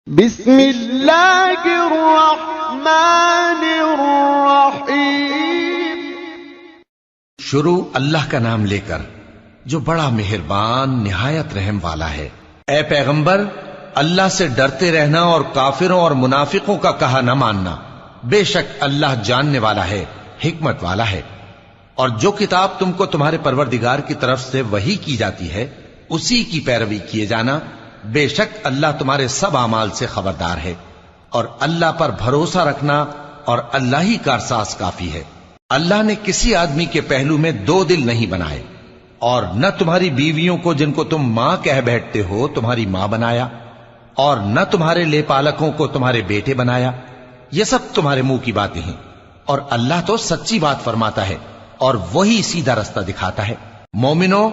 بسم اللہ الرحمن الرحیم۔ شروع اللہ کا نام لے کر جو بڑا مہربان نہایت رحم والا ہے۔ اے پیغمبر، اللہ سے ڈرتے رہنا اور کافروں اور منافقوں کا کہا نہ ماننا۔ بے شک اللہ جاننے والا ہے، حکمت والا ہے۔ اور جو کتاب تم کو تمہارے پروردگار کی طرف سے وحی کی جاتی ہے اسی کی پیروی کیے جانا۔ بے شک اللہ تمہارے سب اعمال سے خبردار ہے۔ اور اللہ پر بھروسہ رکھنا اور اللہ ہی کارساز کافی ہے۔ اللہ نے کسی آدمی کے پہلو میں دو دل نہیں بنائے، اور نہ تمہاری بیویوں کو جن کو تم ماں کہہ بیٹھتے ہو تمہاری ماں بنایا، اور نہ تمہارے لے پالکوں کو تمہارے بیٹے بنایا۔ یہ سب تمہارے منہ کی باتیں ہیں، اور اللہ تو سچی بات فرماتا ہے اور وہی سیدھا رستہ دکھاتا ہے۔ مومنو،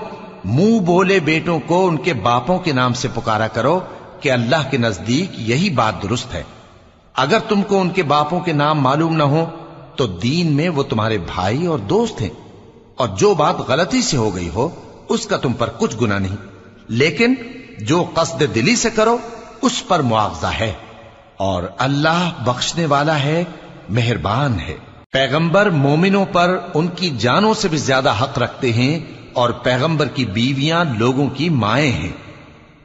منہ بولے بیٹوں کو ان کے باپوں کے نام سے پکارا کرو کہ اللہ کے نزدیک یہی بات درست ہے۔ اگر تم کو ان کے باپوں کے نام معلوم نہ ہو تو دین میں وہ تمہارے بھائی اور دوست ہیں، اور جو بات غلطی سے ہو گئی ہو اس کا تم پر کچھ گناہ نہیں، لیکن جو قصد دلی سے کرو اس پر مواخذہ ہے، اور اللہ بخشنے والا ہے، مہربان ہے۔ پیغمبر مومنوں پر ان کی جانوں سے بھی زیادہ حق رکھتے ہیں، اور پیغمبر کی بیویاں لوگوں کی مائیں ہیں،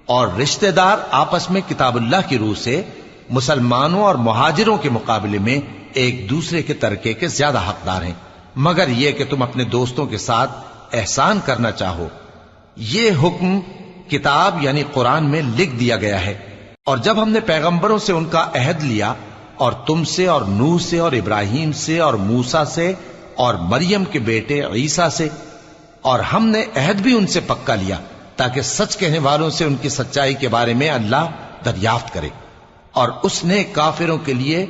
اور رشتہ دار آپس میں کتاب اللہ کی روح سے مسلمانوں اور مہاجروں کے مقابلے میں ایک دوسرے کے ترکے کے زیادہ حقدار ہیں، مگر یہ کہ تم اپنے دوستوں کے ساتھ احسان کرنا چاہو۔ یہ حکم کتاب یعنی قرآن میں لکھ دیا گیا ہے۔ اور جب ہم نے پیغمبروں سے ان کا عہد لیا، اور تم سے اور نوح سے اور ابراہیم سے اور موسیٰ سے اور مریم کے بیٹے عیسیٰ سے، اور ہم نے عہد بھی ان سے پکا لیا تاکہ سچ کہنے والوں سے ان کی سچائی کے بارے میں اللہ دریافت کرے، اور اس نے کافروں کے لیے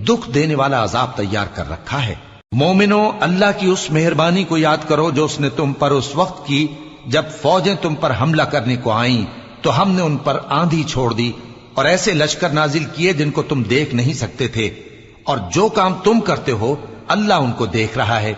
دکھ دینے والا عذاب تیار کر رکھا ہے۔ مومنو، اللہ کی اس مہربانی کو یاد کرو جو اس نے تم پر اس وقت کی جب فوجیں تم پر حملہ کرنے کو آئیں تو ہم نے ان پر آندھی چھوڑ دی اور ایسے لشکر نازل کیے جن کو تم دیکھ نہیں سکتے تھے، اور جو کام تم کرتے ہو اللہ ان کو دیکھ رہا ہے۔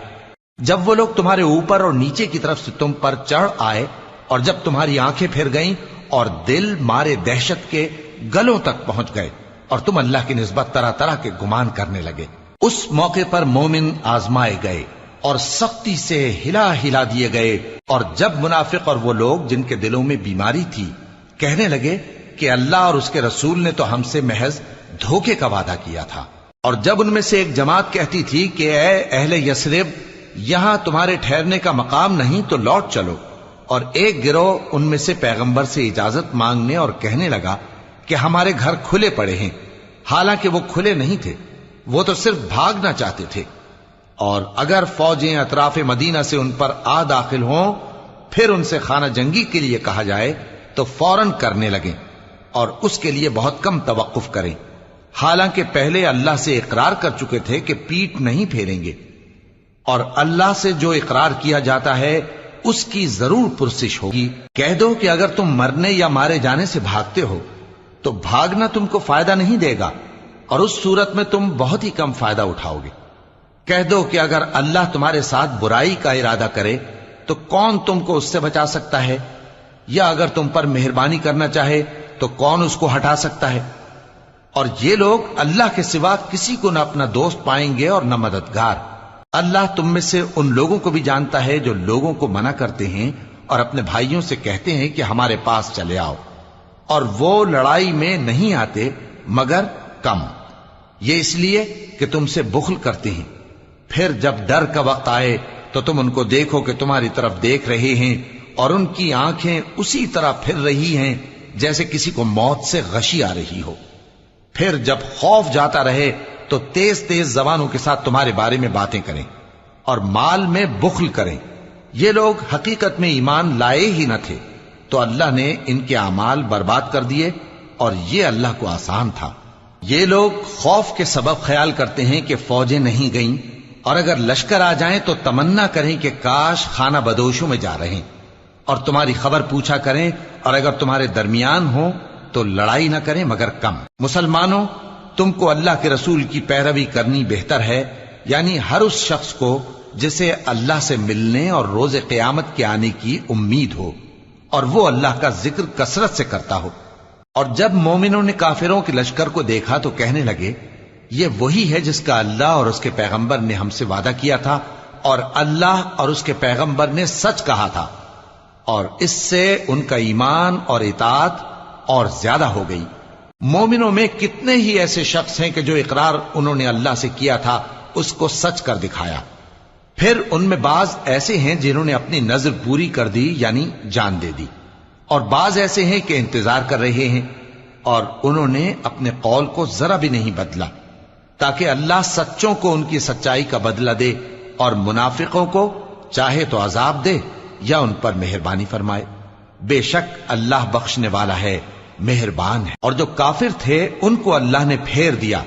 جب وہ لوگ تمہارے اوپر اور نیچے کی طرف سے تم پر چڑھ آئے، اور جب تمہاری آنکھیں پھر گئیں اور دل مارے دہشت کے گلوں تک پہنچ گئے، اور تم اللہ کی نسبت طرح طرح کے گمان کرنے لگے، اس موقع پر مومن آزمائے گئے اور سختی سے ہلا ہلا دیے گئے۔ اور جب منافق اور وہ لوگ جن کے دلوں میں بیماری تھی کہنے لگے کہ اللہ اور اس کے رسول نے تو ہم سے محض دھوکے کا وعدہ کیا تھا، اور جب ان میں سے ایک جماعت کہتی تھی کہ اے اہل یثرب، یہاں تمہارے ٹھہرنے کا مقام نہیں تو لوٹ چلو، اور ایک گروہ ان میں سے پیغمبر سے اجازت مانگنے اور کہنے لگا کہ ہمارے گھر کھلے پڑے ہیں، حالانکہ وہ کھلے نہیں تھے، وہ تو صرف بھاگنا چاہتے تھے۔ اور اگر فوجیں اطراف مدینہ سے ان پر آ داخل ہوں پھر ان سے خانہ جنگی کے لیے کہا جائے تو فوراً کرنے لگیں، اور اس کے لیے بہت کم توقف کریں، حالانکہ پہلے اللہ سے اقرار کر چکے تھے کہ پیٹ نہیں پھیریں گے۔ اور اللہ سے جو اقرار کیا جاتا ہے اس کی ضرور پرسش ہوگی۔ کہہ دو کہ اگر تم مرنے یا مارے جانے سے بھاگتے ہو تو بھاگنا تم کو فائدہ نہیں دے گا، اور اس صورت میں تم بہت ہی کم فائدہ اٹھاؤ گے۔ کہہ دو کہ اگر اللہ تمہارے ساتھ برائی کا ارادہ کرے تو کون تم کو اس سے بچا سکتا ہے، یا اگر تم پر مہربانی کرنا چاہے تو کون اس کو ہٹا سکتا ہے۔ اور یہ لوگ اللہ کے سوا کسی کو نہ اپنا دوست پائیں گے اور نہ مددگار۔ اللہ تم میں سے ان لوگوں کو بھی جانتا ہے جو لوگوں کو منع کرتے ہیں اور اپنے بھائیوں سے کہتے ہیں کہ ہمارے پاس چلے آؤ، اور وہ لڑائی میں نہیں آتے مگر کم، یہ اس لیے کہ تم سے بخل کرتے ہیں۔ پھر جب ڈر کا وقت آئے تو تم ان کو دیکھو کہ تمہاری طرف دیکھ رہے ہیں، اور ان کی آنکھیں اسی طرح پھر رہی ہیں جیسے کسی کو موت سے غشی آ رہی ہو۔ پھر جب خوف جاتا رہے تو تیز تیز زبانوں کے ساتھ تمہارے بارے میں باتیں کریں اور مال میں بخل کریں۔ یہ لوگ حقیقت میں ایمان لائے ہی نہ تھے، تو اللہ نے ان کے اعمال برباد کر دیے، اور یہ اللہ کو آسان تھا۔ یہ لوگ خوف کے سبب خیال کرتے ہیں کہ فوجیں نہیں گئیں، اور اگر لشکر آ جائیں تو تمنا کریں کہ کاش خانہ بدوشوں میں جا رہے، اور تمہاری خبر پوچھا کریں، اور اگر تمہارے درمیان ہو تو لڑائی نہ کریں مگر کم۔ مسلمانوں، تم کو اللہ کے رسول کی پیروی کرنی بہتر ہے، یعنی ہر اس شخص کو جسے اللہ سے ملنے اور روز قیامت کے آنے کی امید ہو، اور وہ اللہ کا ذکر کثرت سے کرتا ہو، اور جب مومنوں نے کافروں کے لشکر کو دیکھا تو کہنے لگے یہ وہی ہے جس کا اللہ اور اس کے پیغمبر نے ہم سے وعدہ کیا تھا، اور اللہ اور اس کے پیغمبر نے سچ کہا تھا، اور اس سے ان کا ایمان اور اطاعت اور زیادہ ہو گئی۔ مومنوں میں کتنے ہی ایسے شخص ہیں کہ جو اقرار انہوں نے اللہ سے کیا تھا اس کو سچ کر دکھایا۔ پھر ان میں بعض ایسے ہیں جنہوں نے اپنی نظر پوری کر دی، یعنی جان دے دی، اور بعض ایسے ہیں کہ انتظار کر رہے ہیں، اور انہوں نے اپنے قول کو ذرا بھی نہیں بدلا، تاکہ اللہ سچوں کو ان کی سچائی کا بدلہ دے اور منافقوں کو چاہے تو عذاب دے یا ان پر مہربانی فرمائے۔ بے شک اللہ بخشنے والا ہے، مہربان ہے۔ اور جو کافر تھے ان کو اللہ نے پھیر دیا،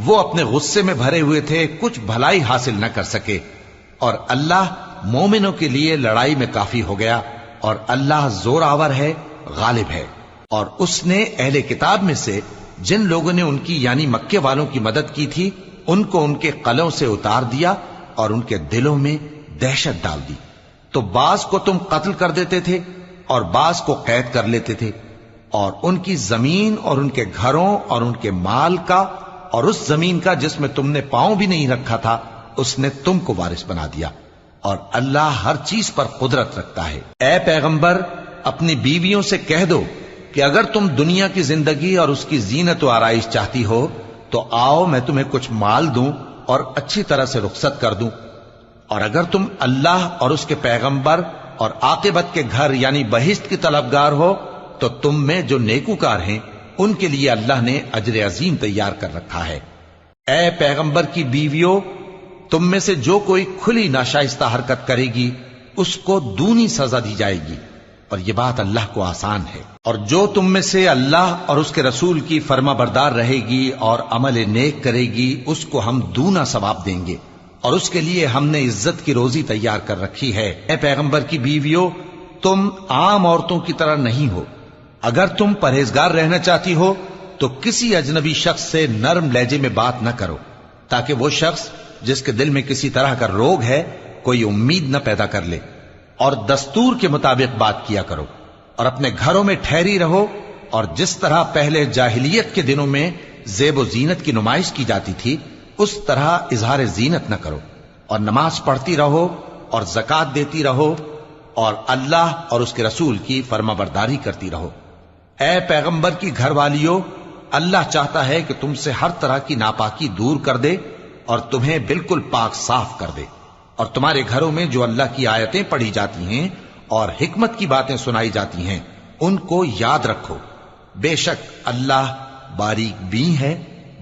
وہ اپنے غصے میں بھرے ہوئے تھے، کچھ بھلائی حاصل نہ کر سکے، اور اللہ مومنوں کے لیے لڑائی میں کافی ہو گیا، اور اللہ زور آور ہے، غالب ہے۔ اور اس نے اہل کتاب میں سے جن لوگوں نے ان کی یعنی مکے والوں کی مدد کی تھی ان کو ان کے قلعوں سے اتار دیا اور ان کے دلوں میں دہشت ڈال دی، تو بعض کو تم قتل کر دیتے تھے اور بعض کو قید کر لیتے تھے، اور ان کی زمین اور ان کے گھروں اور ان کے مال کا اور اس زمین کا جس میں تم نے پاؤں بھی نہیں رکھا تھا اس نے تم کو وارث بنا دیا، اور اللہ ہر چیز پر قدرت رکھتا ہے۔ اے پیغمبر اپنی بیویوں سے کہہ دو کہ اگر تم دنیا کی زندگی اور اس کی زینت و آرائش چاہتی ہو تو آؤ میں تمہیں کچھ مال دوں اور اچھی طرح سے رخصت کر دوں، اور اگر تم اللہ اور اس کے پیغمبر اور عاقبت کے گھر یعنی بہشت کی طلبگار ہو تو تم میں جو نیکوکار ہیں ان کے لیے اللہ نے اجر عظیم تیار کر رکھا ہے۔ اے پیغمبر کی بیویوں، تم میں سے جو کوئی کھلی ناشائستہ حرکت کرے گی اس کو دونی سزا دی جائے گی، اور یہ بات اللہ کو آسان ہے۔ اور جو تم میں سے اللہ اور اس کے رسول کی فرما بردار رہے گی اور عمل نیک کرے گی اس کو ہم دونا ثواب دیں گے، اور اس کے لیے ہم نے عزت کی روزی تیار کر رکھی ہے۔ اے پیغمبر کی بیویوں، تم عام عورتوں کی طرح نہیں ہو، اگر تم پرہیزگار رہنا چاہتی ہو تو کسی اجنبی شخص سے نرم لہجے میں بات نہ کرو، تاکہ وہ شخص جس کے دل میں کسی طرح کا روگ ہے کوئی امید نہ پیدا کر لے، اور دستور کے مطابق بات کیا کرو، اور اپنے گھروں میں ٹھہری رہو، اور جس طرح پہلے جاہلیت کے دنوں میں زیب و زینت کی نمائش کی جاتی تھی اس طرح اظہار زینت نہ کرو، اور نماز پڑھتی رہو اور زکوٰۃ دیتی رہو، اور اللہ اور اس کے رسول کی فرما برداری کرتی رہو۔ اے پیغمبر کی گھر والیوں، اللہ چاہتا ہے کہ تم سے ہر طرح کی ناپاکی دور کر دے اور تمہیں بالکل پاک صاف کر دے، اور تمہارے گھروں میں جو اللہ کی آیتیں پڑھی جاتی ہیں اور حکمت کی باتیں سنائی جاتی ہیں ان کو یاد رکھو، بے شک اللہ باریک بین ہے،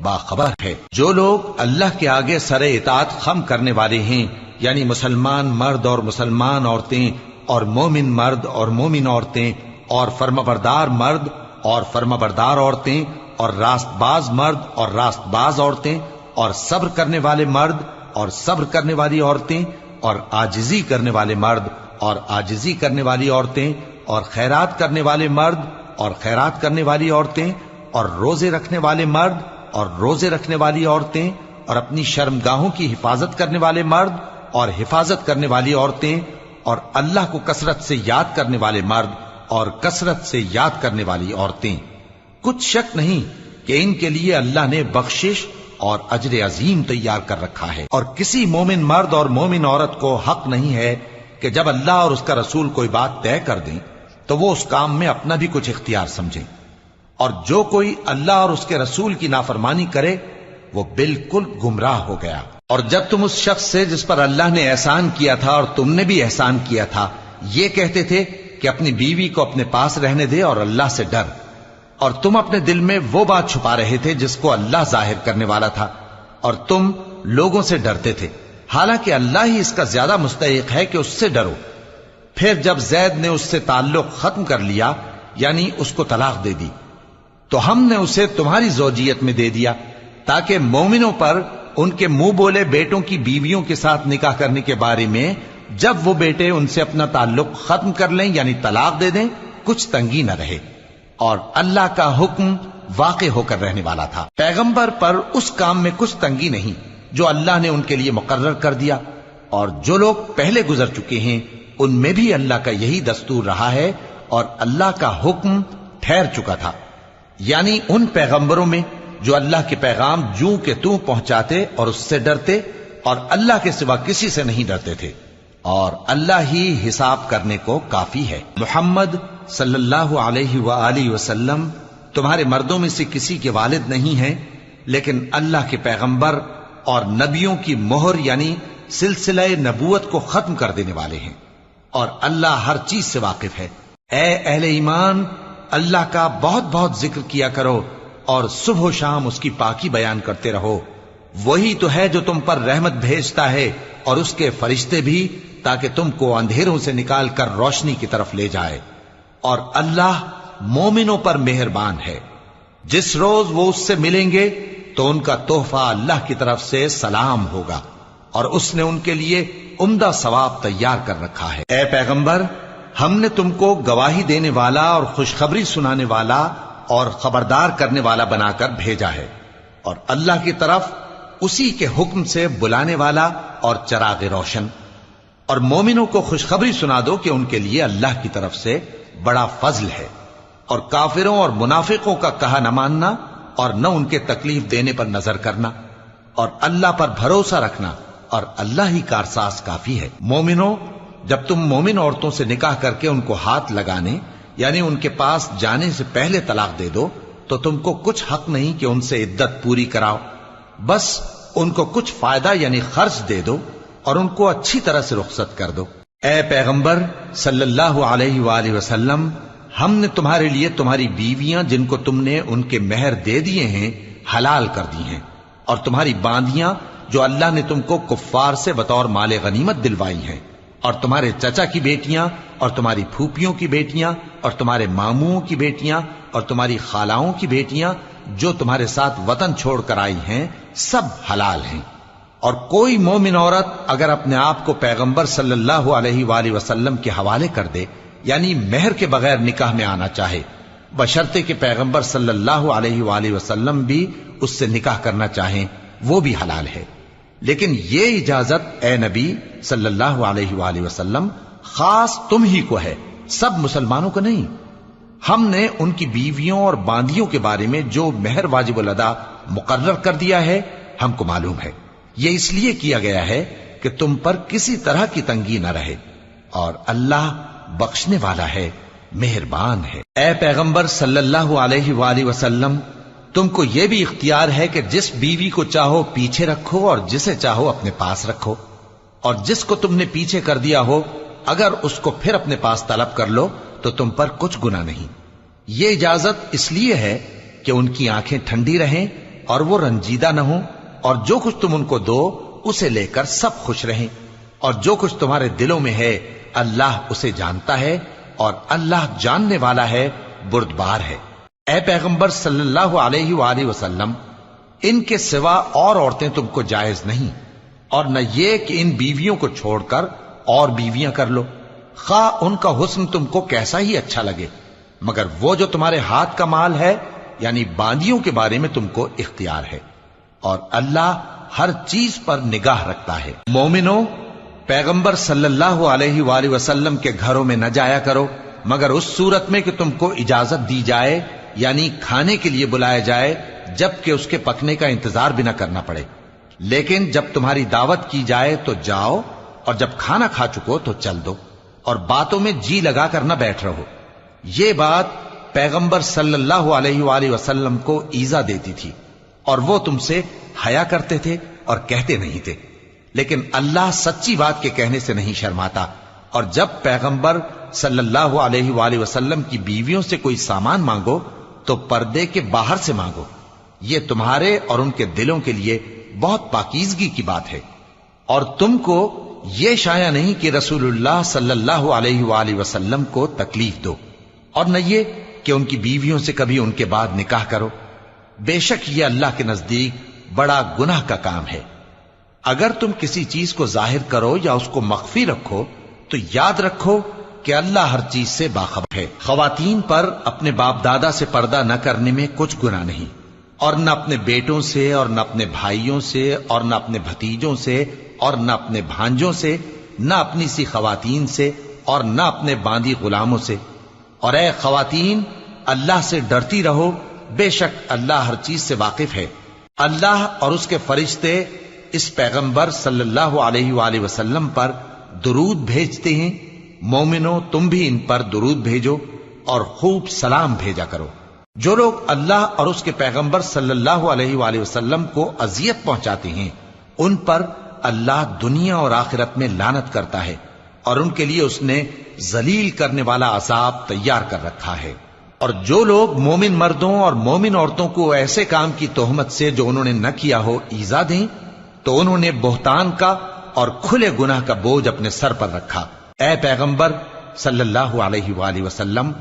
باخبر ہے۔ جو لوگ اللہ کے آگے سر اطاعت خم کرنے والے ہیں یعنی مسلمان مرد اور مسلمان عورتیں اور مومن مرد اور مومن عورتیں اور فرمانبردار مرد اور فرمانبردار عورتیں اور راست باز مرد اور راست باز عورتیں اور صبر کرنے والے مرد اور صبر کرنے والی عورتیں اور عاجزی کرنے والے مرد اور عاجزی کرنے والی عورتیں اور خیرات کرنے والے مرد اور خیرات کرنے والی عورتیں اور روزے رکھنے والے مرد اور روزے رکھنے والی عورتیں اور اپنی شرمگاہوں کی حفاظت کرنے والے مرد اور حفاظت کرنے والی عورتیں اور اللہ کو کثرت سے یاد کرنے والے مرد اور کثرت سے یاد کرنے والی عورتیں۔ کچھ شک نہیں کہ ان کے لیے اللہ نے بخشش اور اجر عظیم تیار کر رکھا ہے۔ اور کسی مومن مرد اور مومن عورت کو حق نہیں ہے کہ جب اللہ اور اس کا رسول کوئی بات طے کر دیں تو وہ اس کام میں اپنا بھی کچھ اختیار سمجھیں، اور جو کوئی اللہ اور اس کے رسول کی نافرمانی کرے وہ بالکل گمراہ ہو گیا۔ اور جب تم اس شخص سے جس پر اللہ نے احسان کیا تھا اور تم نے بھی احسان کیا تھا یہ کہتے تھے کہ اپنی بیوی کو اپنے پاس رہنے دے اور اللہ سے ڈر، اور تم اپنے دل میں وہ بات چھپا رہے تھے جس کو اللہ ظاہر کرنے والا تھا، اور تم لوگوں سے ڈرتے تھے، حالانکہ اللہ ہی اس کا زیادہ مستحق ہے کہ اس سے ڈرو۔ پھر جب زید نے اس سے تعلق ختم کر لیا یعنی اس کو طلاق دے دی تو ہم نے اسے تمہاری زوجیت میں دے دیا تاکہ مومنوں پر ان کے منہ بولے بیٹوں کی بیویوں کے ساتھ نکاح کرنے کے بارے میں جب وہ بیٹے ان سے اپنا تعلق ختم کر لیں یعنی طلاق دے دیں کچھ تنگی نہ رہے، اور اللہ کا حکم واقع ہو کر رہنے والا تھا۔ پیغمبر پر اس کام میں کچھ تنگی نہیں جو اللہ نے ان کے لیے مقرر کر دیا، اور جو لوگ پہلے گزر چکے ہیں ان میں بھی اللہ کا یہی دستور رہا ہے اور اللہ کا حکم ٹھہر چکا تھا۔ یعنی ان پیغمبروں میں جو اللہ کے پیغام جوں کہ توں پہنچاتے اور اس سے ڈرتے اور اللہ کے سوا کسی سے نہیں ڈرتے تھے، اور اللہ ہی حساب کرنے کو کافی ہے۔ محمد صلی اللہ علیہ وآلہ وسلم تمہارے مردوں میں سے کسی کے والد نہیں ہیں، لیکن اللہ کے پیغمبر اور نبیوں کی مہر یعنی سلسلہ نبوت کو ختم کر دینے والے ہیں، اور اللہ ہر چیز سے واقف ہے۔ اے اہل ایمان، اللہ کا بہت بہت ذکر کیا کرو اور صبح و شام اس کی پاکی بیان کرتے رہو۔ وہی تو ہے جو تم پر رحمت بھیجتا ہے اور اس کے فرشتے بھی، تاکہ تم کو اندھیروں سے نکال کر روشنی کی طرف لے جائے، اور اللہ مومنوں پر مہربان ہے۔ جس روز وہ اس سے ملیں گے تو ان کا تحفہ اللہ کی طرف سے سلام ہوگا، اور اس نے ان کے لیے عمدہ ثواب تیار کر رکھا ہے۔ اے پیغمبر، ہم نے تم کو گواہی دینے والا اور خوشخبری سنانے والا اور خبردار کرنے والا بنا کر بھیجا ہے، اور اللہ کی طرف اسی کے حکم سے بلانے والا اور چراغ روشن۔ اور مومنوں کو خوشخبری سنا دو کہ ان کے لیے اللہ کی طرف سے بڑا فضل ہے، اور کافروں اور منافقوں کا کہا نہ ماننا اور نہ ان کے تکلیف دینے پر نظر کرنا، اور اللہ پر بھروسہ رکھنا، اور اللہ ہی کارساز کافی ہے۔ مومنوں، جب تم مومن عورتوں سے نکاح کر کے ان کو ہاتھ لگانے یعنی ان کے پاس جانے سے پہلے طلاق دے دو تو تم کو کچھ حق نہیں کہ ان سے عدت پوری کراؤ، بس ان کو کچھ فائدہ یعنی خرچ دے دو اور ان کو اچھی طرح سے رخصت کر دو۔ اے پیغمبر صلی اللہ علیہ وآلہ وسلم، ہم نے تمہارے لیے تمہاری بیویاں جن کو تم نے ان کے مہر دے دیے ہیں حلال کر دی ہیں، اور تمہاری باندیاں جو اللہ نے تم کو کفار سے بطور مال غنیمت دلوائی ہیں، اور تمہارے چچا کی بیٹیاں اور تمہاری پھوپھیوں کی بیٹیاں اور تمہارے ماموں کی بیٹیاں اور تمہاری خالاؤں کی بیٹیاں جو تمہارے ساتھ وطن چھوڑ کر آئی ہیں، سب حلال ہیں۔ اور کوئی مومن عورت اگر اپنے آپ کو پیغمبر صلی اللہ علیہ وآلہ وسلم کے حوالے کر دے یعنی مہر کے بغیر نکاح میں آنا چاہے، بشرطے کہ پیغمبر صلی اللہ علیہ وآلہ وسلم بھی اس سے نکاح کرنا چاہیں، وہ بھی حلال ہے۔ لیکن یہ اجازت اے نبی صلی اللہ علیہ وآلہ وسلم خاص تم ہی کو ہے، سب مسلمانوں کو نہیں۔ ہم نے ان کی بیویوں اور باندیوں کے بارے میں جو مہر واجب الادا مقرر کر دیا ہے ہم کو معلوم ہے، یہ اس لیے کیا گیا ہے کہ تم پر کسی طرح کی تنگی نہ رہے، اور اللہ بخشنے والا ہے، مہربان ہے۔ اے پیغمبر صلی اللہ علیہ وآلہ وسلم، تم کو یہ بھی اختیار ہے کہ جس بیوی کو چاہو پیچھے رکھو اور جسے چاہو اپنے پاس رکھو، اور جس کو تم نے پیچھے کر دیا ہو اگر اس کو پھر اپنے پاس طلب کر لو تو تم پر کچھ گناہ نہیں۔ یہ اجازت اس لیے ہے کہ ان کی آنکھیں ٹھنڈی رہیں اور وہ رنجیدہ نہ ہوں، اور جو کچھ تم ان کو دو اسے لے کر سب خوش رہیں، اور جو کچھ تمہارے دلوں میں ہے اللہ اسے جانتا ہے، اور اللہ جاننے والا ہے، بردبار ہے۔ اے پیغمبر صلی اللہ علیہ وآلہ وسلم، ان کے سوا اور عورتیں تم کو جائز نہیں، اور نہ یہ کہ ان بیویوں کو چھوڑ کر اور بیویاں کر لو، خواہ ان کا حسن تم کو کیسا ہی اچھا لگے، مگر وہ جو تمہارے ہاتھ کا مال ہے یعنی باندیوں کے بارے میں تم کو اختیار ہے، اور اللہ ہر چیز پر نگاہ رکھتا ہے۔ مومنوں، پیغمبر صلی اللہ علیہ وآلہ وسلم کے گھروں میں نہ جایا کرو مگر اس صورت میں کہ تم کو اجازت دی جائے یعنی کھانے کے لیے بلایا جائے جبکہ اس کے پکنے کا انتظار بھی نہ کرنا پڑے، لیکن جب تمہاری دعوت کی جائے تو جاؤ، اور جب کھانا کھا چکو تو چل دو، اور باتوں میں جی لگا کر نہ بیٹھ رہو۔ یہ بات پیغمبر صلی اللہ علیہ وآلہ وسلم کو ایذا دیتی تھی، اور وہ تم سے حیا کرتے تھے اور کہتے نہیں تھے، لیکن اللہ سچی بات کے کہنے سے نہیں شرماتا، اور جب پیغمبر صلی اللہ علیہ وآلہ وسلم کی بیویوں سے کوئی سامان مانگو تو پردے کے باہر سے مانگو، یہ تمہارے اور ان کے دلوں کے لیے بہت پاکیزگی کی بات ہے۔ اور تم کو یہ شایع نہیں کہ رسول اللہ صلی اللہ علیہ وآلہ وسلم کو تکلیف دو، اور نہ یہ کہ ان کی بیویوں سے کبھی ان کے بعد نکاح کرو، بے شک یہ اللہ کے نزدیک بڑا گناہ کا کام ہے۔ اگر تم کسی چیز کو ظاہر کرو یا اس کو مخفی رکھو تو یاد رکھو کہ اللہ ہر چیز سے باخبر ہے۔ خواتین پر اپنے باپ دادا سے پردہ نہ کرنے میں کچھ گناہ نہیں، اور نہ اپنے بیٹوں سے اور نہ اپنے بھائیوں سے اور نہ اپنے بھتیجوں سے اور نہ اپنے بھانجوں سے، نہ اپنی سی خواتین سے اور نہ اپنے باندی غلاموں سے۔ اور اے خواتین، اللہ سے ڈرتی رہو بے شک اللہ ہر چیز سے واقف ہے۔ اللہ اور اس کے فرشتے اس پیغمبر صلی اللہ علیہ وآلہ وسلم پر درود بھیجتے ہیں۔ مومنو تم بھی ان پر درود بھیجو اور خوب سلام بھیجا کرو۔ جو لوگ اللہ اور اس کے پیغمبر صلی اللہ علیہ وآلہ وسلم کو اذیت پہنچاتے ہیں ان پر اللہ دنیا اور آخرت میں لعنت کرتا ہے، اور ان کے لیے اس نے ذلیل کرنے والا عذاب تیار کر رکھا ہے۔ اور جو لوگ مومن مردوں اور مومن عورتوں کو ایسے کام کی تہمت سے جو انہوں نے نہ کیا ہو ایذا دیں تو انہوں نے بہتان کا اور کھلے گناہ کا بوجھ اپنے سر پر رکھا۔ اے پیغمبر صلی اللہ علیہ وآلہ وسلم،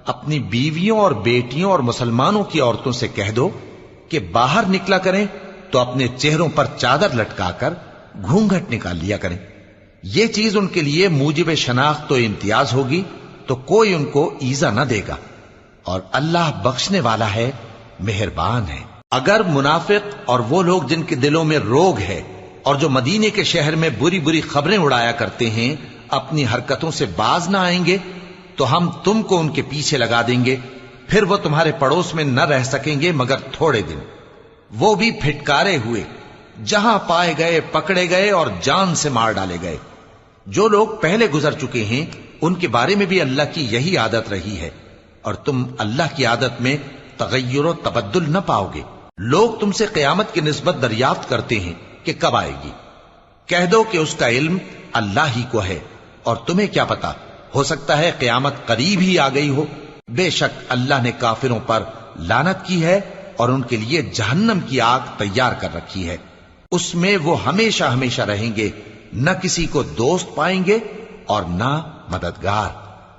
اپنی بیویوں اور بیٹیوں اور مسلمانوں کی عورتوں سے کہہ دو کہ باہر نکلا کریں تو اپنے چہروں پر چادر لٹکا کر گھونگھٹ نکال لیا کریں۔ یہ چیز ان کے لیے موجب شناخت و امتیاز ہوگی تو کوئی ان کو ایذا نہ دے گا، اور اللہ بخشنے والا ہے، مہربان ہے۔ اگر منافق اور وہ لوگ جن کے دلوں میں روگ ہے اور جو مدینے کے شہر میں بری بری خبریں اڑایا کرتے ہیں اپنی حرکتوں سے باز نہ آئیں گے تو ہم تم کو ان کے پیچھے لگا دیں گے، پھر وہ تمہارے پڑوس میں نہ رہ سکیں گے مگر تھوڑے دن، وہ بھی پھٹکارے ہوئے، جہاں پائے گئے پکڑے گئے اور جان سے مار ڈالے گئے۔ جو لوگ پہلے گزر چکے ہیں ان کے بارے میں بھی اللہ کی یہی عادت رہی ہے، اور تم اللہ کی عادت میں تغیر و تبدل نہ پاؤ گے۔ لوگ تم سے قیامت کی نسبت دریافت کرتے ہیں کہ کب آئے گی، کہہ دو کہ اس کا علم اللہ ہی کو ہے، اور تمہیں کیا پتا، ہو سکتا ہے قیامت قریب ہی آ گئی ہو۔ بے شک اللہ نے کافروں پر لعنت کی ہے اور ان کے لیے جہنم کی آگ تیار کر رکھی ہے، اس میں وہ ہمیشہ ہمیشہ رہیں گے، نہ کسی کو دوست پائیں گے اور نہ مددگار۔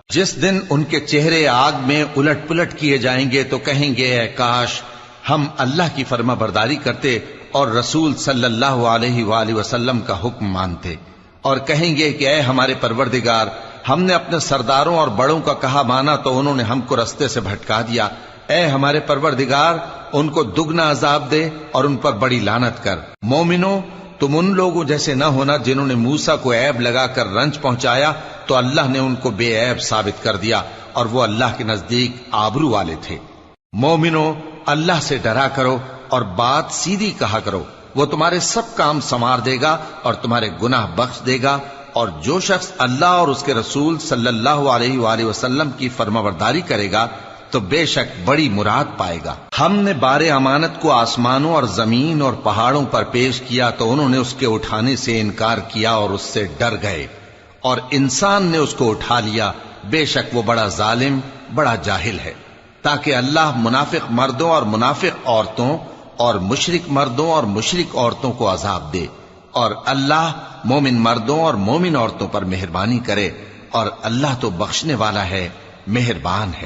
جس دن ان کے چہرے آگ میں الٹ پلٹ کیے جائیں گے تو کہیں گے اے کاش ہم اللہ کی فرما برداری کرتے اور رسول صلی اللہ علیہ وآلہ وسلم کا حکم مانتے، اور کہیں گے کہ اے ہمارے پروردگار، ہم نے اپنے سرداروں اور بڑوں کا کہا مانا تو انہوں نے ہم کو رستے سے بھٹکا دیا۔ اے ہمارے پروردگار، ان کو دگنا عذاب دے اور ان پر بڑی لعنت کر۔ مومنو تم ان لوگوں جیسے نہ ہونا جنہوں نے موسیٰ کو عیب لگا کر رنج پہنچایا تو اللہ نے ان کو بے عیب ثابت کر دیا، اور وہ اللہ کے نزدیک آبرو والے تھے۔ مومنو اللہ سے ڈرا کرو اور بات سیدھی کہا کرو، وہ تمہارے سب کام سنوار دے گا اور تمہارے گناہ بخش دے گا، اور جو شخص اللہ اور اس کے رسول صلی اللہ علیہ وآلہ وسلم کی فرمانبرداری کرے گا تو بے شک بڑی مراد پائے گا۔ ہم نے بار امانت کو آسمانوں اور زمین اور پہاڑوں پر پیش کیا تو انہوں نے اس کے اٹھانے سے انکار کیا اور اس سے ڈر گئے، اور انسان نے اس کو اٹھا لیا، بے شک وہ بڑا ظالم بڑا جاہل ہے۔ تاکہ اللہ منافق مردوں اور منافق عورتوں اور مشرک مردوں اور مشرک عورتوں کو عذاب دے، اور اللہ مومن مردوں اور مومن عورتوں پر مہربانی کرے، اور اللہ تو بخشنے والا ہے، مہربان ہے۔